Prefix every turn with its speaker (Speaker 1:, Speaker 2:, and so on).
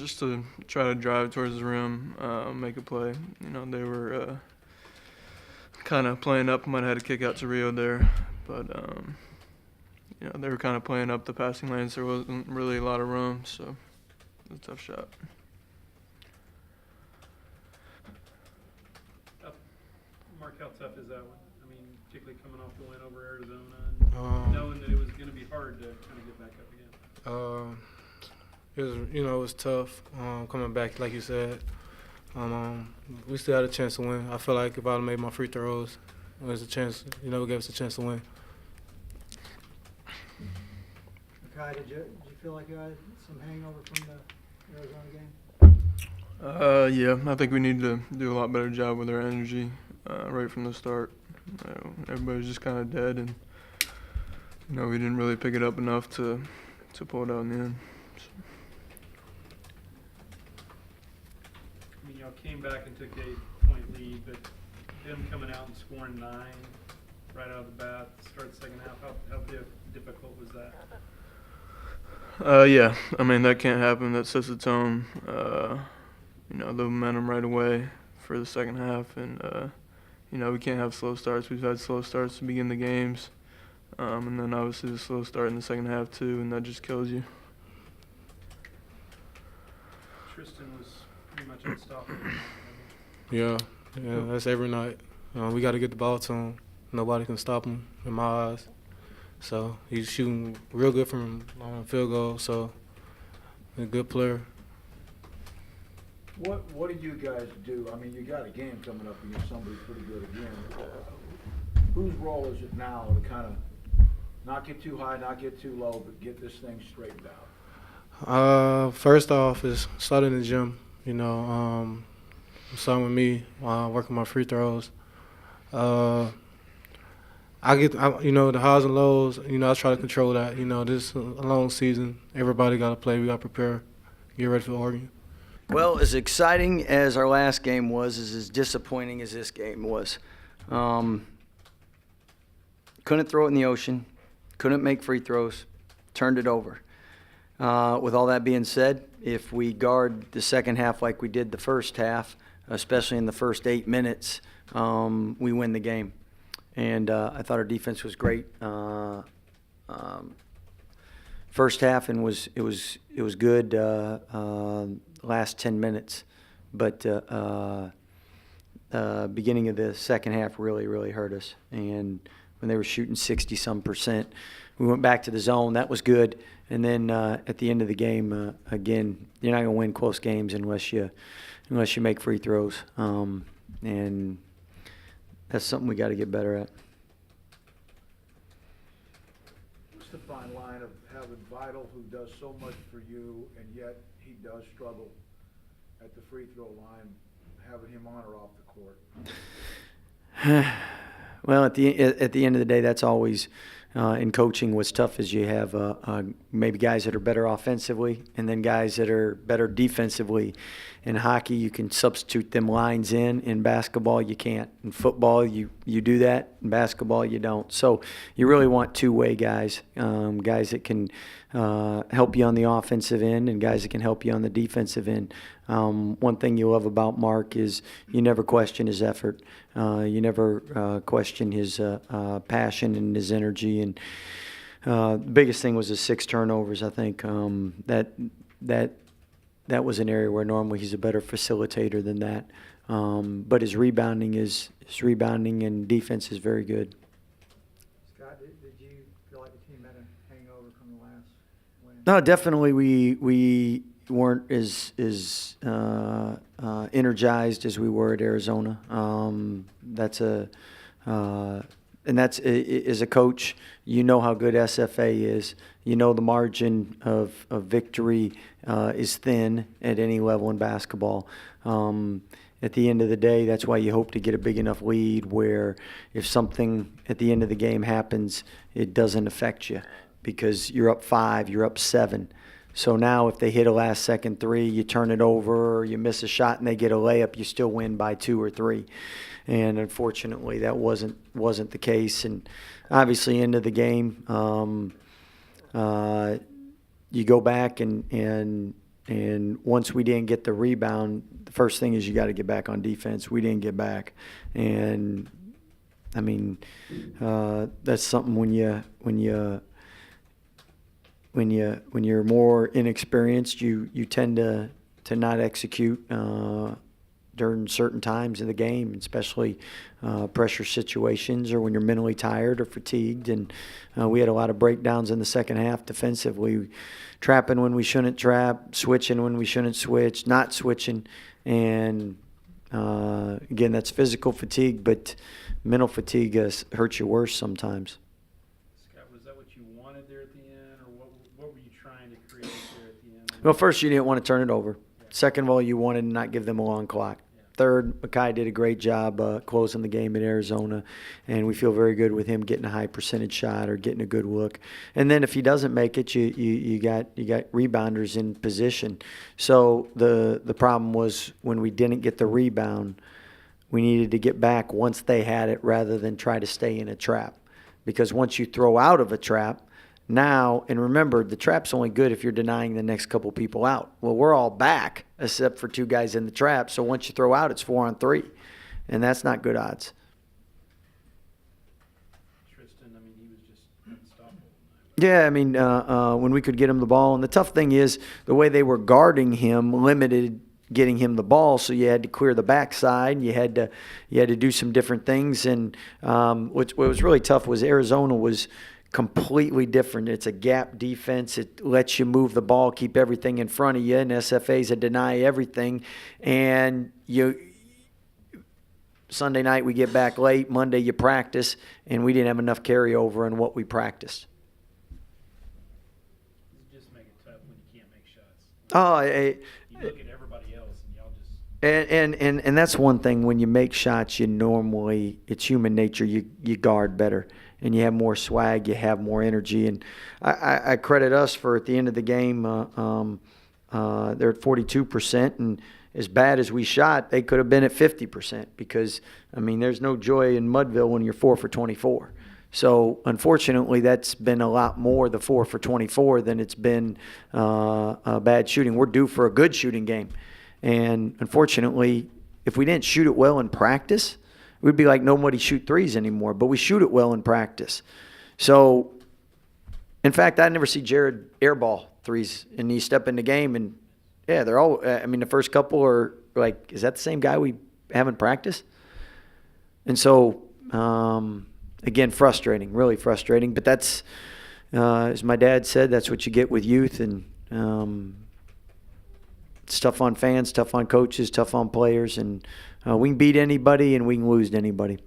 Speaker 1: just to try to drive towards the rim, make a play. They were kind of playing up. Might have had a kick out to Rio there, but they were kind of playing up the passing lanes. There wasn't really a lot of room, so it was a tough shot.
Speaker 2: Mark, how tough is that one? I mean, particularly coming off the win over Arizona and knowing that it was going to be hard to kind of get back up again.
Speaker 3: It was tough coming back, like you said. We still had a chance to win. I feel like if I'd made my free throws, it was a chance. It gave us a chance to win.
Speaker 4: Makai, did you feel like you had some hangover from the Arizona game?
Speaker 1: Yeah, I think we need to do a lot better job with our energy right from the start. Everybody was just kind of dead, and we didn't really pick it up enough to pull it out in the end. So.
Speaker 2: I mean, y'all came back and took a 8-point lead, but them coming out and scoring 9 right out of the bat, start the second half, how difficult was that?
Speaker 1: Yeah, I mean, that can't happen. That sets the tone, the momentum right away for the second half. And, we can't have slow starts. We've had slow starts to begin the games. And then obviously the slow start in the second half too, and that just kills you.
Speaker 2: Tristan was pretty much unstoppable.
Speaker 3: Yeah, that's every night. We got to get the ball to him. Nobody can stop him in my eyes. So he's shooting real good from field goal. So a good player.
Speaker 5: What do you guys do? I mean, you got a game coming up against somebody pretty good again. Whose role is it now to kind of not get too high, not get too low, but get this thing straightened out?
Speaker 3: First off is starting in the gym. Starting with me, working my free throws. The highs and lows. I try to control that. This is a long season. Everybody got to play. We got to prepare, get ready for Oregon.
Speaker 6: Well, as exciting as our last game was, as disappointing as this game was. Couldn't throw it in the ocean, couldn't make free throws, turned it over. With all that being said, if we guard the second half like we did the first half, especially in the first 8 minutes, we win the game. And I thought our defense was great. First half and it was good last 10 minutes, but beginning of the second half really hurt us. And when they were shooting 60-some%, we went back to the zone. That was good. And then at the end of the game, again, you're not going to win close games unless you make free throws. And that's something we got to get better at.
Speaker 5: What's the fine line of having Vital, who does so much for you, and yet he does struggle at the free throw line, having him on or off the court?
Speaker 6: Well, at the end of the day, that's always in coaching what's tough is you have maybe guys that are better offensively and then guys that are better defensively. In hockey, you can substitute them lines in. In basketball, you can't. In football, you do that. In basketball, you don't. So you really want two-way guys, guys that can help you on the offensive end and guys that can help you on the defensive end. One thing you love about Mark is you never question his effort. You never question his passion and his energy. And the biggest thing was his 6 turnovers. I think that was an area where normally he's a better facilitator than that. But his rebounding and defense is very good.
Speaker 4: Scott, did you feel like the team had a hangover from the last win?
Speaker 6: No, definitely we weren't as energized as we were at Arizona. And that's as a coach, you know how good SFA is. You know the margin of victory is thin at any level in basketball. At the end of the day, that's why you hope to get a big enough lead where if something at the end of the game happens, it doesn't affect you because you're up 5, you're up 7. So now if they hit a last-second 3, you turn it over, or you miss a shot and they get a layup, you still win by 2 or 3. And unfortunately, that wasn't the case. And obviously, end of the game, you go back and And once we didn't get the rebound, the first thing is you got to get back on defense. We didn't get back. And, I mean, that's something when you're more inexperienced, you tend to not execute during certain times of the game, especially pressure situations or when you're mentally tired or fatigued. And we had a lot of breakdowns in the second half defensively, trapping when we shouldn't trap, switching when we shouldn't switch, not switching. And again, that's physical fatigue, but mental fatigue hurts you worse sometimes.
Speaker 2: Scott, was that what you wanted there at the end, or what were you trying to create there at the end?
Speaker 6: Well, first, you didn't want to turn it over. Second of all, you wanted to not give them a long clock. Third, Makai did a great job closing the game in Arizona, and we feel very good with him getting a high percentage shot or getting a good look. And then if he doesn't make it, you got rebounders in position. So the problem was when we didn't get the rebound, we needed to get back once they had it rather than try to stay in a trap. Because once you throw out of a trap, now, and remember, the trap's only good if you're denying the next couple people out. Well, we're all back except for 2 guys in the trap. So once you throw out, it's 4-on-3, and that's not good odds.
Speaker 2: Tristan, I mean, he was just unstoppable.
Speaker 6: Yeah, I mean, when we could get him the ball, and the tough thing is the way they were guarding him limited getting him the ball, so you had to clear the backside. You had to do some different things, and what was really tough was Arizona was completely different. It's a gap defense. It lets you move the ball, keep everything in front of you, and SFA's a deny everything. And Sunday night we get back late. Monday you practice, and we didn't have enough carryover in what we practiced.
Speaker 2: You just make it tough when you can't make shots.
Speaker 6: You
Speaker 2: look at everybody else, and y'all just.
Speaker 6: And that's one thing. When you make shots, it's human nature. You guard better, and you have more swag. You have more energy. And I credit us for at the end of the game. They're at 42%, and as bad as we shot, they could have been at 50% because I mean, there's no joy in Mudville when you're 4 for 24. So unfortunately, that's been a lot more the 4 for 24 than it's been bad shooting. We're due for a good shooting game. And unfortunately, if we didn't shoot it well in practice, we'd be like nobody shoot threes anymore. But we shoot it well in practice. So, in fact, I never see Jared airball threes. And you step in the game and, yeah, they're all – I mean, the first couple are like, is that the same guy we have in practice? And so, again, frustrating, really frustrating. But that's, as my dad said, that's what you get with youth. And it's tough on fans, tough on coaches, tough on players. And we can beat anybody and we can lose to anybody.